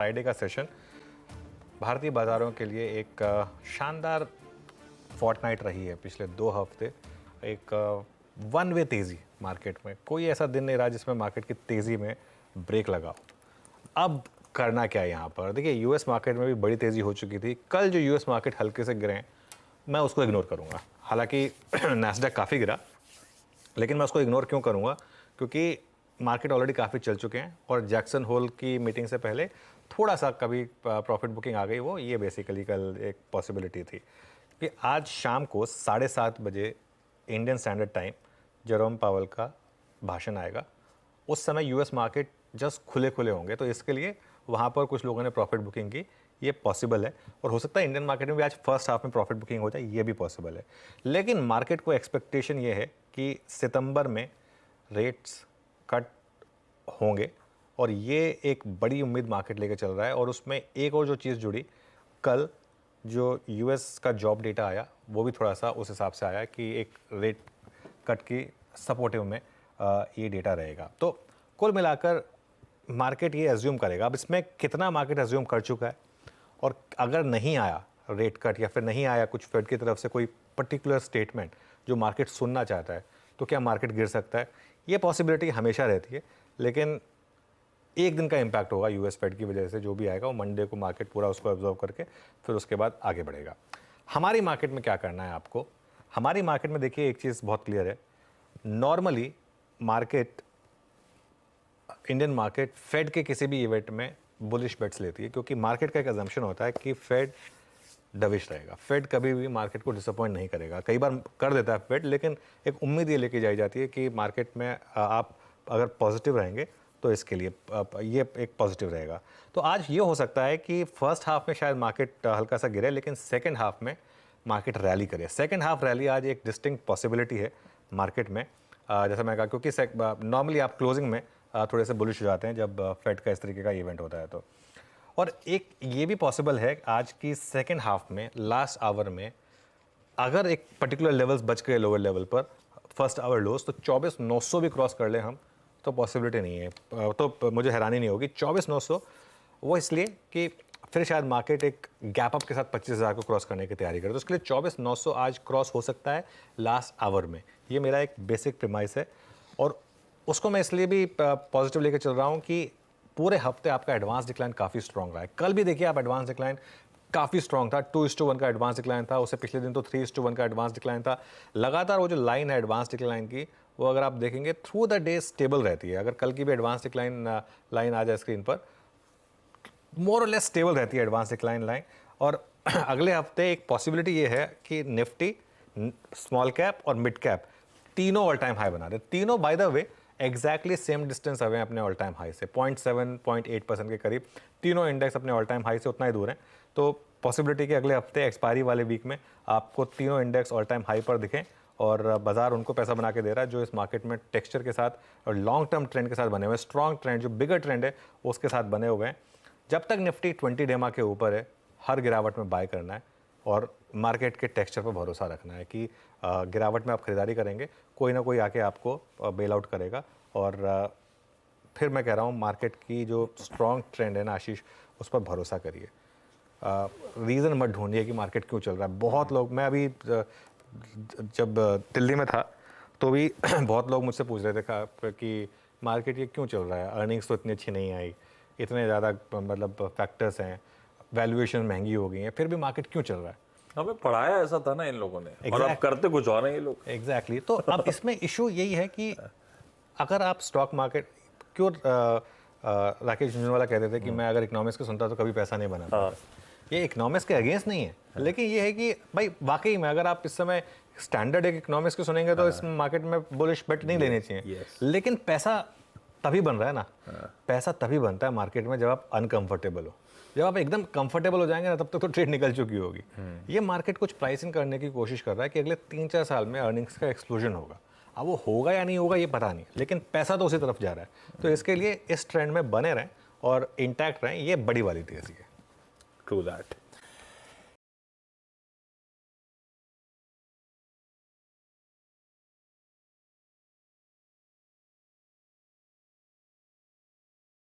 Friday का session भारतीय बाज़ारों के लिए एक शानदार फोर्टनाइट रही है। पिछले 2 हफ्ते एक वन वे तेज़ी मार्केट में, कोई ऐसा दिन नहीं रहा जिसमें मार्केट की तेज़ी में ब्रेक लगा। अब करना क्या है यहाँ पर? देखिए, यूएस मार्केट में भी बड़ी तेज़ी हो चुकी थी। कल जो यूएस मार्केट हल्के से गिरे, मैं उसको इग्नोर करूँगा। हालांकि नैस्डैक काफ़ी गिरा, लेकिन मैं उसको इग्नोर क्यों करूँगा? क्योंकि मार्केट ऑलरेडी काफ़ी चल चुके हैं और जैक्सन होल की मीटिंग से पहले थोड़ा सा कभी प्रॉफिट बुकिंग आ गई, वो ये बेसिकली कल एक पॉसिबिलिटी थी कि आज शाम को 7:30 बजे इंडियन स्टैंडर्ड टाइम जेरोम पावल का भाषण आएगा। उस समय यूएस मार्केट जस्ट खुले होंगे, तो इसके लिए वहाँ पर कुछ लोगों ने प्रॉफिट बुकिंग की, ये पॉसिबल है। और हो सकता है इंडियन मार्केट में भी आज फर्स्ट हाफ में प्रॉफिट बुकिंग हो जाए, ये भी पॉसिबल है। लेकिन मार्केट को एक्सपेक्टेशन ये है कि सितंबर में रेट्स कट होंगे और ये एक बड़ी उम्मीद मार्केट लेके चल रहा है। और उसमें एक और जो चीज़ जुड़ी, कल जो यूएस का जॉब डेटा आया वो भी थोड़ा सा उस हिसाब से आया कि एक रेट कट की सपोर्टिव में ये डेटा रहेगा। तो कुल मिलाकर मार्केट ये एज्यूम करेगा। अब इसमें कितना मार्केट एज्यूम कर चुका है, और अगर नहीं आया रेट कट या फिर नहीं आया कुछ फेड की तरफ से कोई पर्टिकुलर स्टेटमेंट जो मार्केट सुनना चाहता है, तो क्या मार्केट गिर सकता है? ये पॉसिबिलिटी हमेशा रहती है, लेकिन एक दिन का इम्पैक्ट होगा यूएस फेड की वजह से। जो भी आएगा वो मंडे को मार्केट पूरा उसको ऑब्जर्व करके फिर उसके बाद आगे बढ़ेगा। हमारी मार्केट में क्या करना है आपको? हमारी मार्केट में देखिए, एक चीज़ बहुत क्लियर है। Normally market, Indian market Fed के किसी भी इवेंट में बुलिश बेट्स लेती है, क्योंकि मार्केट का एक अजम्पशन होता है कि फेड डविश रहेगा। फेड कभी भी मार्केट को डिसअपॉइंट नहीं करेगा। कई बार कर देता है फेड, लेकिन एक उम्मीद ये लेके जाई जाती है कि मार्केट में आप अगर पॉजिटिव रहेंगे तो इसके लिए ये एक पॉजिटिव रहेगा। तो आज ये हो सकता है कि फर्स्ट हाफ में शायद मार्केट हल्का सा गिरे, लेकिन सेकेंड हाफ में मार्केट रैली करे। सेकेंड हाफ रैली आज एक डिस्टिंक्ट पॉसिबिलिटी है मार्केट में। जैसा मैं कहा, क्योंकि नॉर्मली आप क्लोजिंग में थोड़े से बुलिश हो जाते हैं जब फेड का इस तरीके का इवेंट होता है। तो और एक ये भी पॉसिबल है आज की सेकेंड हाफ में, लास्ट आवर में, अगर एक पर्टिकुलर लेवल्स बच गए लोअर लेवल पर, फर्स्ट आवर लोस, तो 24,900 भी क्रॉस कर ले हम, तो पॉसिबिलिटी नहीं है। तो मुझे हैरानी नहीं होगी। 24,900 वो इसलिए कि फिर शायद मार्केट एक गैप अप के साथ 25,000 को क्रॉस करने की तैयारी करे, तो उसके लिए 24,900 आज क्रॉस हो सकता है लास्ट आवर में। ये मेरा एक बेसिक प्रीमाइस है, और उसको मैं इसलिए भी पॉजिटिव लेके चल रहा हूँ कि पूरे हफ्ते आपका एडवांस डिक्लाइन काफ़ी स्ट्रॉन्ग रहा है। कल भी देखिए आप, एडवांस डिक्लाइन काफ़ी स्ट्रॉन्ग था। 2:1 का एडवांस डिक्लाइन था। उससे पिछले दिन तो 3:1 का एडवांस डिक्लाइन था। लगातार वो जो लाइन है एडवांस डिक्लाइन की, वो अगर आप देखेंगे थ्रू द डे स्टेबल रहती है। अगर कल की भी एडवांस डिक्लाइन लाइन आ जाए स्क्रीन पर, मोर और लेस स्टेबल रहती है एडवांस डिक्लाइन लाइन। और अगले हफ्ते एक पॉसिबिलिटी ये है कि निफ्टी, स्मॉल कैप और मिड कैप तीनों ऑल टाइम हाई बना रहे। तीनों by the way exactly same distance away अपने ऑल टाइम हाई से, 0.7-0.8% के करीब। तीनों इंडेक्स अपने ऑल टाइम हाई से उतना ही दूर हैं। तो पॉसिबिलिटी कि अगले हफ्ते एक्सपायरी वाले वीक में आपको तीनों इंडेक्स ऑल टाइम हाई पर दिखें, और बाजार उनको पैसा बना के दे रहा है जो इस मार्केट में टेक्सचर के साथ और लॉन्ग टर्म ट्रेंड के साथ बने हुए हैं। स्ट्रॉन्ग ट्रेंड, जो बिगर ट्रेंड है, उसके साथ बने हुए हैं। जब तक निफ्टी 20 डेमा के ऊपर है, हर गिरावट में बाय करना है और मार्केट के टेक्सचर पर भरोसा रखना है कि गिरावट में आप खरीदारी करेंगे, कोई ना कोई आके आपको बेल आउट करेगा। और फिर मैं कह रहा हूँ, मार्केट की जो स्ट्रॉन्ग ट्रेंड है ना आशीष, उस पर भरोसा करिए। रीज़न मत ढूंढिए कि मार्केट क्यों चल रहा है। बहुत लोग, मैं अभी जब दिल्ली में था तो भी बहुत लोग मुझसे पूछ रहे थे कि मार्केट ये क्यों चल रहा है, अर्निंग्स तो इतनी अच्छी नहीं आई, इतने ज़्यादा मतलब फैक्टर्स हैं, वैल्यूएशन महंगी हो गई हैं, फिर भी मार्केट क्यों चल रहा है। हमें पढ़ाया ऐसा था ना इन लोगों ने, और अब करते कुछ और हैं ये लोग। एग्जैक्टली। तो अब इसमें इशू यही है कि अगर आप स्टॉक मार्केट, क्यों राकेश झुंझुनवाला कहते थे कि मैं अगर इकोनॉमिक्स को सुनता तो कभी पैसा नहीं बनाता। ये इकोनॉमिक्स के अगेंस्ट नहीं है, लेकिन ये है कि भाई वाकई में अगर आप इस समय स्टैंडर्ड एक इकोनॉमिक्स को सुनेंगे तो इस मार्केट में बुलिश बेट नहीं लेने चाहिए। लेकिन पैसा तभी बन रहा है ना, पैसा तभी बनता है मार्केट में जब आप अनकंफर्टेबल हो। जब आप एकदम कंफर्टेबल हो जाएंगे ना, तब तक तो ट्रेड निकल चुकी होगी। ये मार्केट कुछ प्राइसिंग करने की कोशिश कर रहा है कि अगले 3-4 साल में अर्निंग्स का एक्सप्लोजन होगा। अब वो होगा या नहीं होगा ये पता नहीं, लेकिन पैसा तो उसी तरफ जा रहा है। तो इसके लिए इस ट्रेंड में बने रहें और इंटैक्ट रहें, ये बड़ी वाली तेजी है। True that.